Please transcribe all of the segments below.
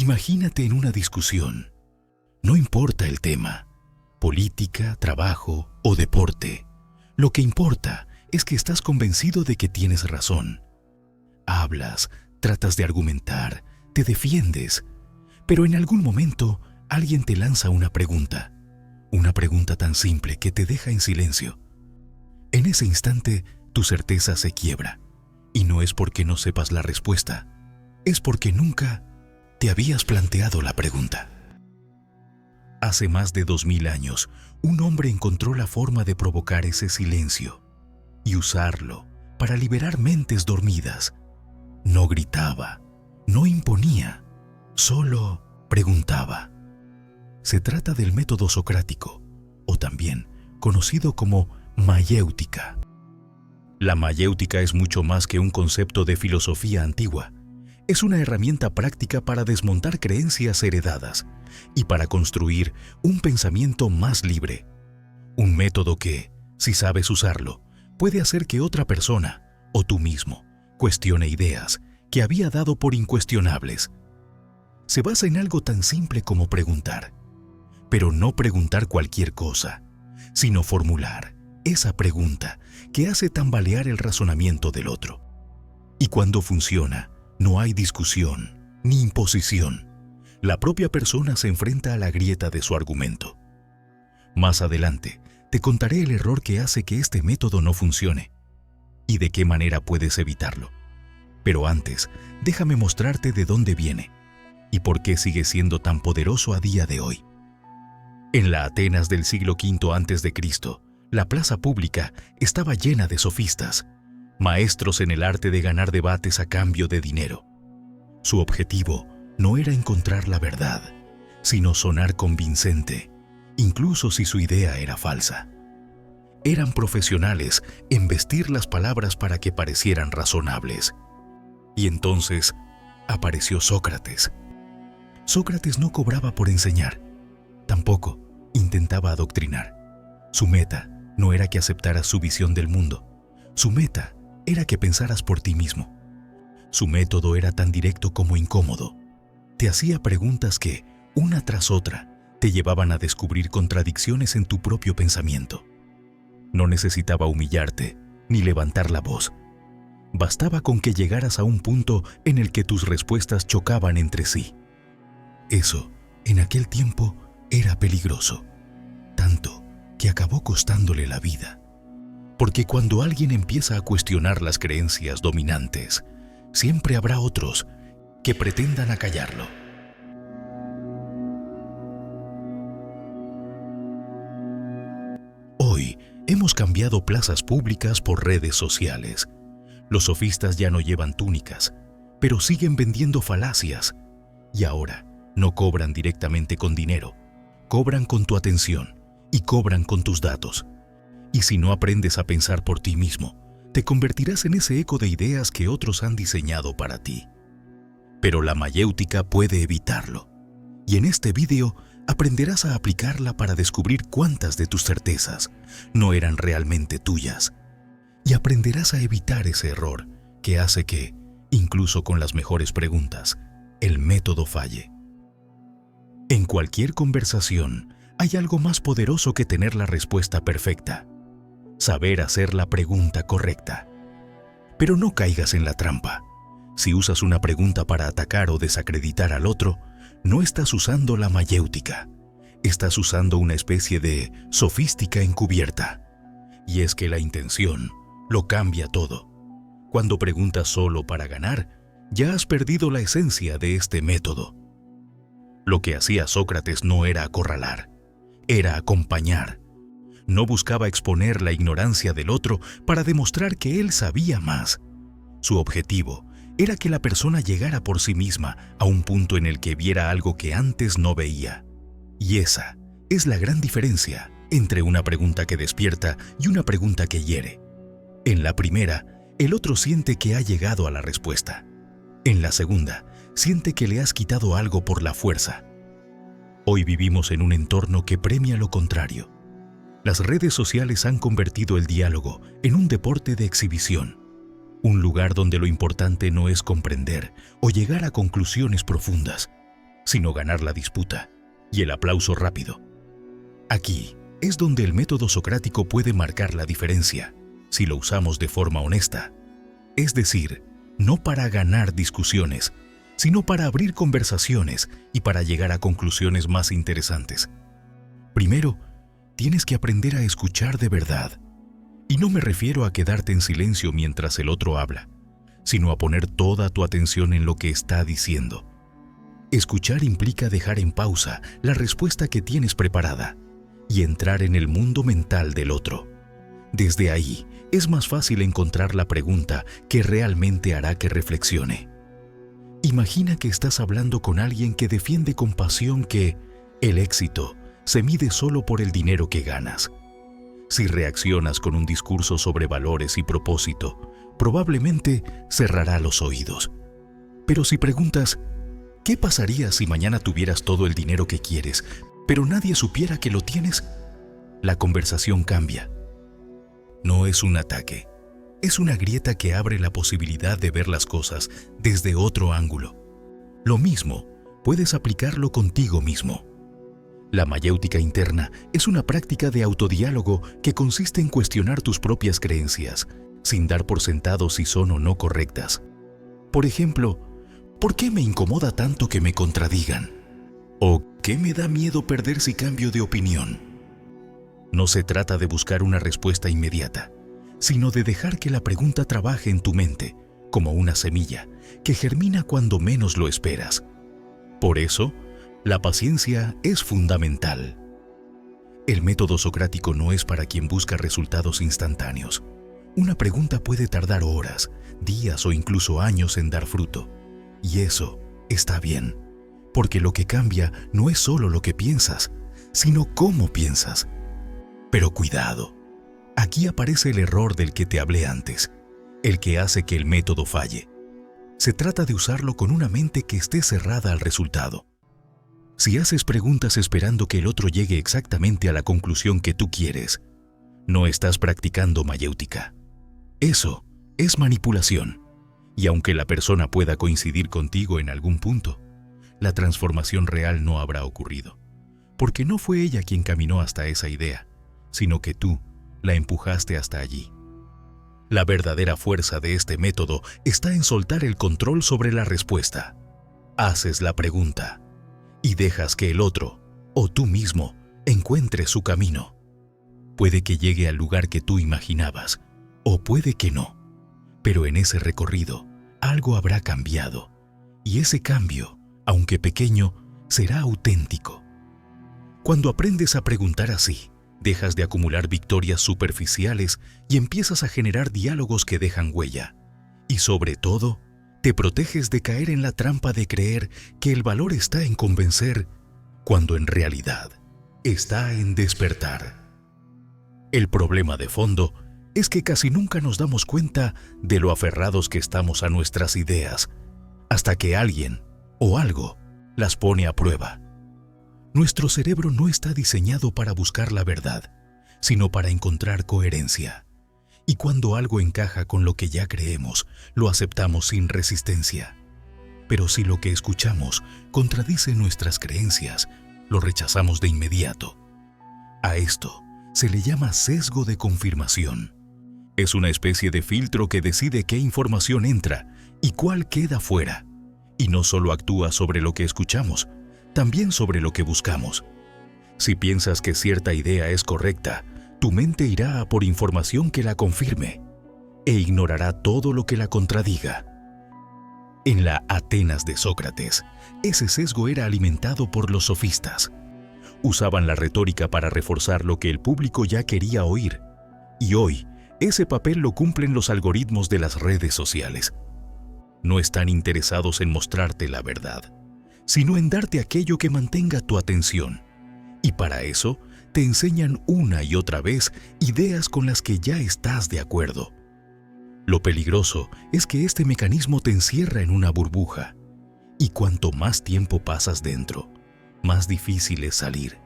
Imagínate en una discusión. No importa el tema, política, trabajo o deporte. Lo que importa es que estás convencido de que tienes razón. Hablas, tratas de argumentar, te defiendes, pero en algún momento alguien te lanza una pregunta tan simple que te deja en silencio. En ese instante, tu certeza se quiebra, y no es porque no sepas la respuesta, es porque nunca te habías planteado la pregunta. Hace más de 2000 años, un hombre encontró la forma de provocar ese silencio y usarlo para liberar mentes dormidas. No gritaba, no imponía, solo preguntaba. Se trata del método socrático, o también conocido como mayéutica. La mayéutica es mucho más que un concepto de filosofía antigua. Es una herramienta práctica para desmontar creencias heredadas y para construir un pensamiento más libre. Un método que, si sabes usarlo, puede hacer que otra persona, o tú mismo, cuestione ideas que había dado por incuestionables. Se basa en algo tan simple como preguntar, pero no preguntar cualquier cosa, sino formular esa pregunta que hace tambalear el razonamiento del otro. Y cuando funciona, no hay discusión ni imposición. La propia persona se enfrenta a la grieta de su argumento. Más adelante, te contaré el error que hace que este método no funcione y de qué manera puedes evitarlo. Pero antes, déjame mostrarte de dónde viene y por qué sigue siendo tan poderoso a día de hoy. En la Atenas del siglo V a.C., la plaza pública estaba llena de sofistas, maestros en el arte de ganar debates a cambio de dinero. Su objetivo no era encontrar la verdad, sino sonar convincente, incluso si su idea era falsa. Eran profesionales en vestir las palabras para que parecieran razonables. Y entonces apareció Sócrates. Sócrates no cobraba por enseñar, tampoco intentaba adoctrinar. Su meta no era que aceptaras su visión del mundo, su meta era que pensaras por ti mismo. Su método era tan directo como incómodo. Te hacía preguntas que, una tras otra, te llevaban a descubrir contradicciones en tu propio pensamiento. No necesitaba humillarte ni levantar la voz. Bastaba con que llegaras a un punto en el que tus respuestas chocaban entre sí. Eso, en aquel tiempo, era peligroso, tanto que acabó costándole la vida. Porque cuando alguien empieza a cuestionar las creencias dominantes, siempre habrá otros que pretendan acallarlo. Hoy hemos cambiado plazas públicas por redes sociales. Los sofistas ya no llevan túnicas, pero siguen vendiendo falacias. Y ahora no cobran directamente con dinero, cobran con tu atención y cobran con tus datos. Y si no aprendes a pensar por ti mismo, te convertirás en ese eco de ideas que otros han diseñado para ti. Pero la mayéutica puede evitarlo. Y en este vídeo aprenderás a aplicarla para descubrir cuántas de tus certezas no eran realmente tuyas. Y aprenderás a evitar ese error que hace que, incluso con las mejores preguntas, el método falle. En cualquier conversación hay algo más poderoso que tener la respuesta perfecta. Saber hacer la pregunta correcta. Pero no caigas en la trampa. Si usas una pregunta para atacar o desacreditar al otro, no estás usando la mayéutica. Estás usando una especie de sofística encubierta. Y es que la intención lo cambia todo. Cuando preguntas solo para ganar, ya has perdido la esencia de este método. Lo que hacía Sócrates no era acorralar, era acompañar. No buscaba exponer la ignorancia del otro para demostrar que él sabía más. Su objetivo era que la persona llegara por sí misma a un punto en el que viera algo que antes no veía. Y esa es la gran diferencia entre una pregunta que despierta y una pregunta que hiere. En la primera, el otro siente que ha llegado a la respuesta. En la segunda, siente que le has quitado algo por la fuerza. Hoy vivimos en un entorno que premia lo contrario. Las redes sociales han convertido el diálogo en un deporte de exhibición, un lugar donde lo importante no es comprender o llegar a conclusiones profundas, sino ganar la disputa y el aplauso rápido. Aquí es donde el método socrático puede marcar la diferencia, si lo usamos de forma honesta. Es decir, no para ganar discusiones, sino para abrir conversaciones y para llegar a conclusiones más interesantes. Primero, tienes que aprender a escuchar de verdad. Y no me refiero a quedarte en silencio mientras el otro habla, sino a poner toda tu atención en lo que está diciendo. Escuchar implica dejar en pausa la respuesta que tienes preparada y entrar en el mundo mental del otro. Desde ahí, es más fácil encontrar la pregunta que realmente hará que reflexione. Imagina que estás hablando con alguien que defiende con pasión que el éxito se mide solo por el dinero que ganas. Si reaccionas con un discurso sobre valores y propósito, probablemente cerrará los oídos. Pero si preguntas, ¿qué pasaría si mañana tuvieras todo el dinero que quieres, pero nadie supiera que lo tienes? La conversación cambia. No es un ataque, es una grieta que abre la posibilidad de ver las cosas desde otro ángulo. Lo mismo, puedes aplicarlo contigo mismo. La mayéutica interna es una práctica de autodiálogo que consiste en cuestionar tus propias creencias, sin dar por sentado si son o no correctas. Por ejemplo, ¿por qué me incomoda tanto que me contradigan? ¿O qué me da miedo perder si cambio de opinión? No se trata de buscar una respuesta inmediata, sino de dejar que la pregunta trabaje en tu mente, como una semilla, que germina cuando menos lo esperas. Por eso, la paciencia es fundamental. El método socrático no es para quien busca resultados instantáneos. Una pregunta puede tardar horas, días o incluso años en dar fruto. Y eso está bien, porque lo que cambia no es solo lo que piensas, sino cómo piensas. Pero cuidado, aquí aparece el error del que te hablé antes, el que hace que el método falle. Se trata de usarlo con una mente que esté cerrada al resultado. Si haces preguntas esperando que el otro llegue exactamente a la conclusión que tú quieres, no estás practicando mayéutica. Eso es manipulación. Y aunque la persona pueda coincidir contigo en algún punto, la transformación real no habrá ocurrido. Porque no fue ella quien caminó hasta esa idea, sino que tú la empujaste hasta allí. La verdadera fuerza de este método está en soltar el control sobre la respuesta. Haces la pregunta y dejas que el otro, o tú mismo, encuentre su camino. Puede que llegue al lugar que tú imaginabas, o puede que no, pero en ese recorrido algo habrá cambiado, y ese cambio, aunque pequeño, será auténtico. Cuando aprendes a preguntar así, dejas de acumular victorias superficiales y empiezas a generar diálogos que dejan huella. Y sobre todo, te proteges de caer en la trampa de creer que el valor está en convencer, cuando en realidad está en despertar. El problema de fondo es que casi nunca nos damos cuenta de lo aferrados que estamos a nuestras ideas, hasta que alguien o algo las pone a prueba. Nuestro cerebro no está diseñado para buscar la verdad, sino para encontrar coherencia. Y cuando algo encaja con lo que ya creemos, lo aceptamos sin resistencia. Pero si lo que escuchamos contradice nuestras creencias, lo rechazamos de inmediato. A esto se le llama sesgo de confirmación. Es una especie de filtro que decide qué información entra y cuál queda fuera. Y no solo actúa sobre lo que escuchamos, también sobre lo que buscamos. Si piensas que cierta idea es correcta, tu mente irá a por información que la confirme e ignorará todo lo que la contradiga. En la Atenas de Sócrates, ese sesgo era alimentado por los sofistas. Usaban la retórica para reforzar lo que el público ya quería oír. Y hoy, ese papel lo cumplen los algoritmos de las redes sociales. No están interesados en mostrarte la verdad, sino en darte aquello que mantenga tu atención. Y para eso, te enseñan una y otra vez ideas con las que ya estás de acuerdo. Lo peligroso es que este mecanismo te encierra en una burbuja, y cuanto más tiempo pasas dentro, más difícil es salir.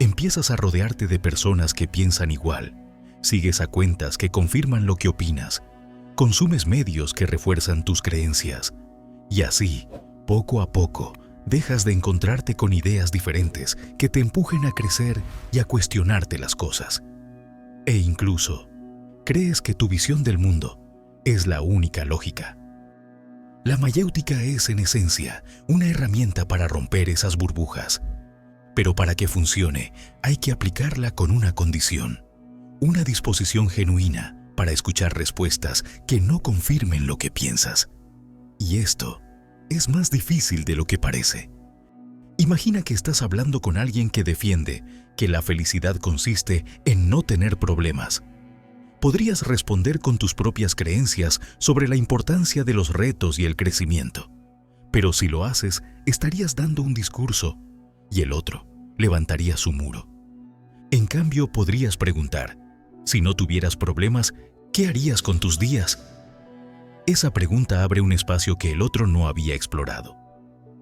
Empiezas a rodearte de personas que piensan igual, sigues a cuentas que confirman lo que opinas, consumes medios que refuerzan tus creencias, y así, poco a poco, dejas de encontrarte con ideas diferentes que te empujen a crecer y a cuestionarte las cosas. E incluso, crees que tu visión del mundo es la única lógica. La mayéutica es, en esencia, una herramienta para romper esas burbujas. Pero para que funcione, hay que aplicarla con una condición: una disposición genuina para escuchar respuestas que no confirmen lo que piensas. Y esto es más difícil de lo que parece. Imagina que estás hablando con alguien que defiende que la felicidad consiste en no tener problemas. Podrías responder con tus propias creencias sobre la importancia de los retos y el crecimiento. Pero si lo haces, estarías dando un discurso y el otro levantaría su muro. En cambio, podrías preguntar: si no tuvieras problemas, ¿qué harías con tus días? Esa pregunta abre un espacio que el otro no había explorado.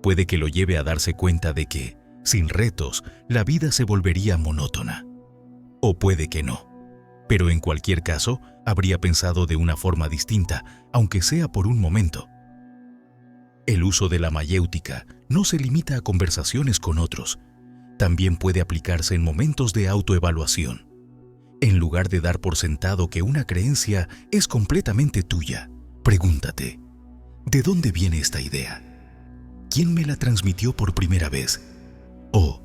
Puede que lo lleve a darse cuenta de que, sin retos, la vida se volvería monótona. O puede que no. Pero en cualquier caso, habría pensado de una forma distinta, aunque sea por un momento. El uso de la mayéutica no se limita a conversaciones con otros. También puede aplicarse en momentos de autoevaluación. En lugar de dar por sentado que una creencia es completamente tuya, pregúntate: ¿de dónde viene esta idea? ¿Quién me la transmitió por primera vez? ¿O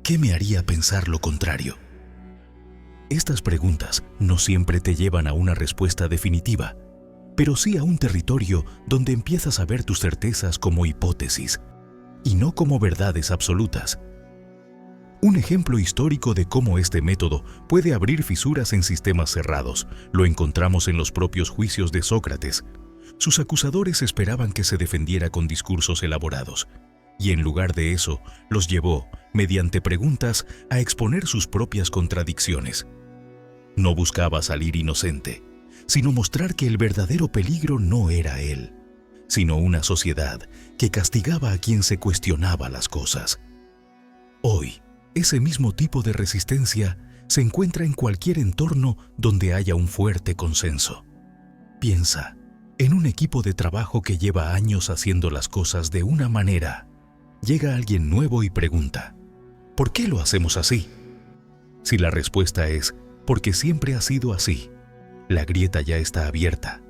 qué me haría pensar lo contrario? Estas preguntas no siempre te llevan a una respuesta definitiva, pero sí a un territorio donde empiezas a ver tus certezas como hipótesis y no como verdades absolutas. Un ejemplo histórico de cómo este método puede abrir fisuras en sistemas cerrados lo encontramos en los propios juicios de Sócrates. Sus acusadores esperaban que se defendiera con discursos elaborados, y en lugar de eso, los llevó, mediante preguntas, a exponer sus propias contradicciones. No buscaba salir inocente, sino mostrar que el verdadero peligro no era él, sino una sociedad que castigaba a quien se cuestionaba las cosas. Hoy, ese mismo tipo de resistencia se encuentra en cualquier entorno donde haya un fuerte consenso. Piensa en un equipo de trabajo que lleva años haciendo las cosas de una manera. Llega alguien nuevo y pregunta: ¿por qué lo hacemos así? Si la respuesta es porque siempre ha sido así, la grieta ya está abierta.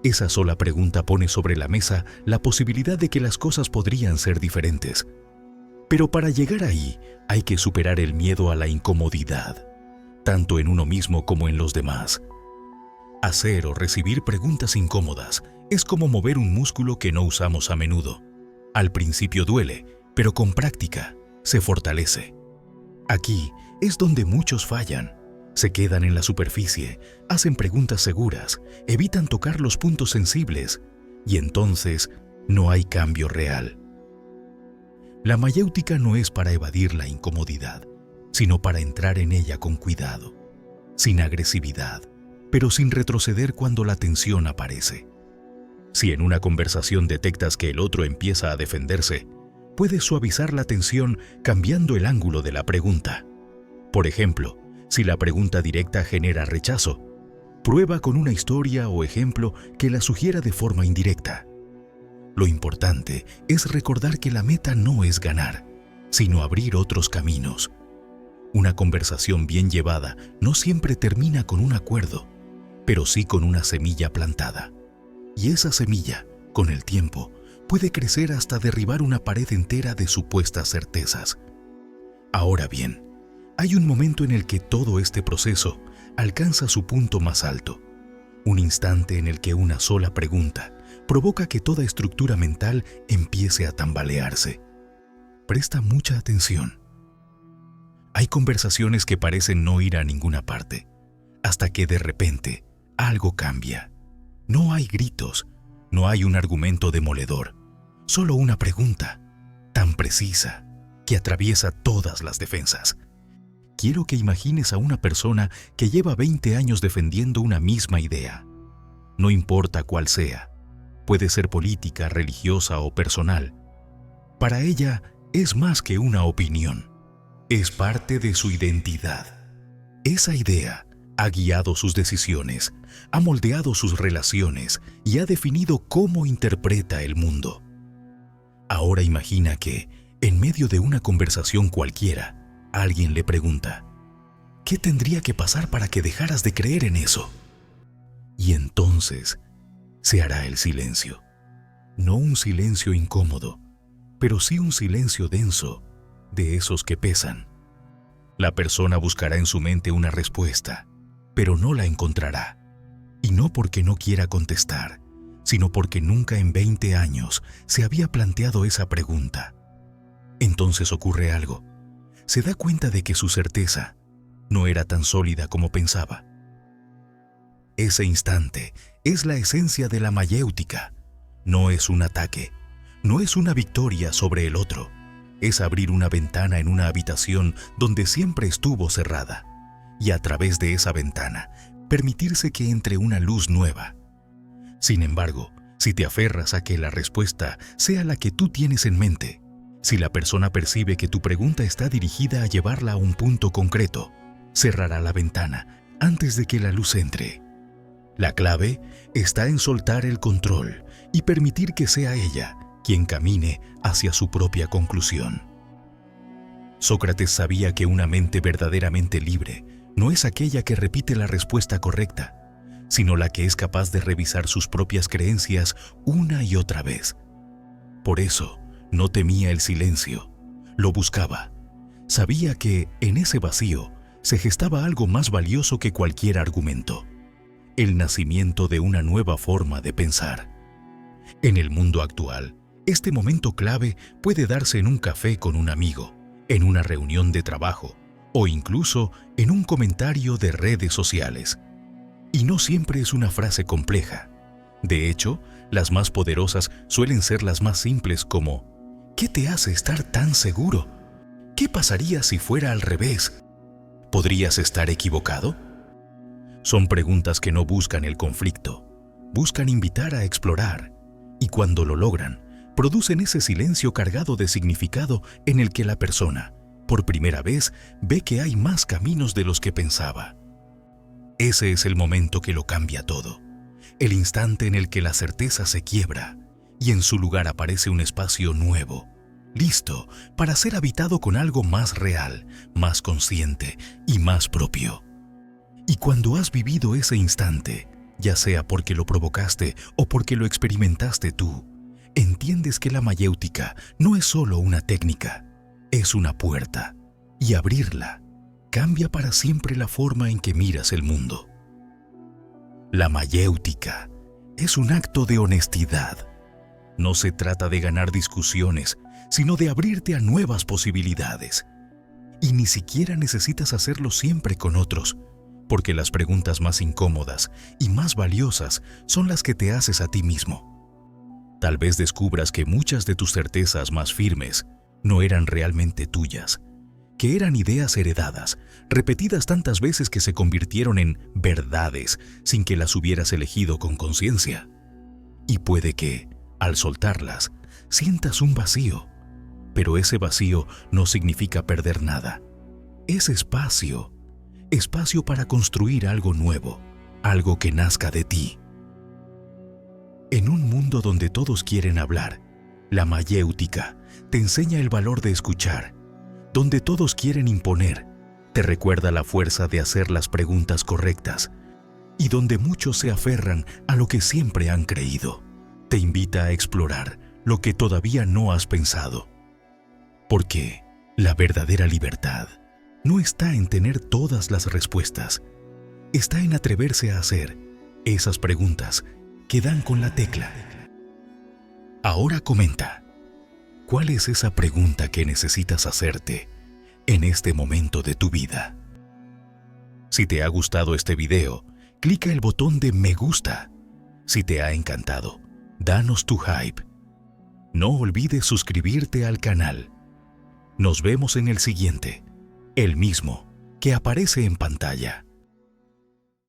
Esa sola pregunta pone sobre la mesa la posibilidad de que las cosas podrían ser diferentes. Pero para llegar ahí, hay que superar el miedo a la incomodidad, tanto en uno mismo como en los demás. Hacer o recibir preguntas incómodas es como mover un músculo que no usamos a menudo. Al principio duele, pero con práctica se fortalece. Aquí es donde muchos fallan. Se quedan en la superficie, hacen preguntas seguras, evitan tocar los puntos sensibles, y entonces no hay cambio real. La mayéutica no es para evadir la incomodidad, sino para entrar en ella con cuidado, sin agresividad, pero sin retroceder cuando la tensión aparece. Si en una conversación detectas que el otro empieza a defenderse, puedes suavizar la tensión cambiando el ángulo de la pregunta. Por ejemplo, si la pregunta directa genera rechazo, prueba con una historia o ejemplo que la sugiera de forma indirecta. Lo importante es recordar que la meta no es ganar, sino abrir otros caminos. Una conversación bien llevada no siempre termina con un acuerdo, pero sí con una semilla plantada. Y esa semilla, con el tiempo, puede crecer hasta derribar una pared entera de supuestas certezas. Ahora bien, hay un momento en el que todo este proceso alcanza su punto más alto, un instante en el que una sola pregunta provoca que toda estructura mental empiece a tambalearse. Presta mucha atención. Hay conversaciones que parecen no ir a ninguna parte, hasta que de repente algo cambia. No hay gritos, no hay un argumento demoledor, solo una pregunta tan precisa que atraviesa todas las defensas. Quiero que imagines a una persona que lleva 20 años defendiendo una misma idea. No importa cuál sea, puede ser política, religiosa o personal. Para ella es más que una opinión, es parte de su identidad. Esa idea ha guiado sus decisiones, ha moldeado sus relaciones y ha definido cómo interpreta el mundo. Ahora imagina que, en medio de una conversación cualquiera, alguien le pregunta, ¿qué tendría que pasar para que dejaras de creer en eso? Y entonces se hará el silencio. No un silencio incómodo, pero sí un silencio denso, de esos que pesan. La persona buscará en su mente una respuesta, pero no la encontrará. Y no porque no quiera contestar, sino porque nunca en 20 años se había planteado esa pregunta. Entonces ocurre algo. Se da cuenta de que su certeza no era tan sólida como pensaba. Ese instante es la esencia de la mayéutica. No es un ataque, no es una victoria sobre el otro. Es abrir una ventana en una habitación donde siempre estuvo cerrada, y a través de esa ventana permitirse que entre una luz nueva. Sin embargo, si te aferras a que la respuesta sea la que tú tienes en mente, si la persona percibe que tu pregunta está dirigida a llevarla a un punto concreto, cerrará la ventana antes de que la luz entre. La clave está en soltar el control y permitir que sea ella quien camine hacia su propia conclusión. Sócrates sabía que una mente verdaderamente libre no es aquella que repite la respuesta correcta, sino la que es capaz de revisar sus propias creencias una y otra vez. Por eso, no temía el silencio, lo buscaba. Sabía que, en ese vacío, se gestaba algo más valioso que cualquier argumento: el nacimiento de una nueva forma de pensar. En el mundo actual, este momento clave puede darse en un café con un amigo, en una reunión de trabajo o incluso en un comentario de redes sociales. Y no siempre es una frase compleja. De hecho, las más poderosas suelen ser las más simples, como ¿qué te hace estar tan seguro? ¿Qué pasaría si fuera al revés? ¿Podrías estar equivocado? Son preguntas que no buscan el conflicto, buscan invitar a explorar, y cuando lo logran, producen ese silencio cargado de significado en el que la persona, por primera vez, ve que hay más caminos de los que pensaba. Ese es el momento que lo cambia todo, el instante en el que la certeza se quiebra y en su lugar aparece un espacio nuevo, listo para ser habitado con algo más real, más consciente y más propio. Y cuando has vivido ese instante, ya sea porque lo provocaste o porque lo experimentaste tú, entiendes que la mayéutica no es solo una técnica, es una puerta, y abrirla cambia para siempre la forma en que miras el mundo. La mayéutica es un acto de honestidad. No se trata de ganar discusiones, sino de abrirte a nuevas posibilidades. Y ni siquiera necesitas hacerlo siempre con otros, porque las preguntas más incómodas y más valiosas son las que te haces a ti mismo. Tal vez descubras que muchas de tus certezas más firmes no eran realmente tuyas, que eran ideas heredadas, repetidas tantas veces que se convirtieron en verdades sin que las hubieras elegido con conciencia. Y puede que, al soltarlas, sientas un vacío, pero ese vacío no significa perder nada. Es espacio para construir algo nuevo, algo que nazca de ti. En un mundo donde todos quieren hablar, la mayéutica te enseña el valor de escuchar. Donde todos quieren imponer, te recuerda la fuerza de hacer las preguntas correctas. Y donde muchos se aferran a lo que siempre han creído, te invita a explorar lo que todavía no has pensado. Porque la verdadera libertad no está en tener todas las respuestas, está en atreverse a hacer esas preguntas que dan con la tecla. Ahora comenta, ¿cuál es esa pregunta que necesitas hacerte en este momento de tu vida? Si te ha gustado este video, clica el botón de me gusta. Si te ha encantado, danos tu hype. No olvides suscribirte al canal. Nos vemos en el siguiente, el mismo que aparece en pantalla.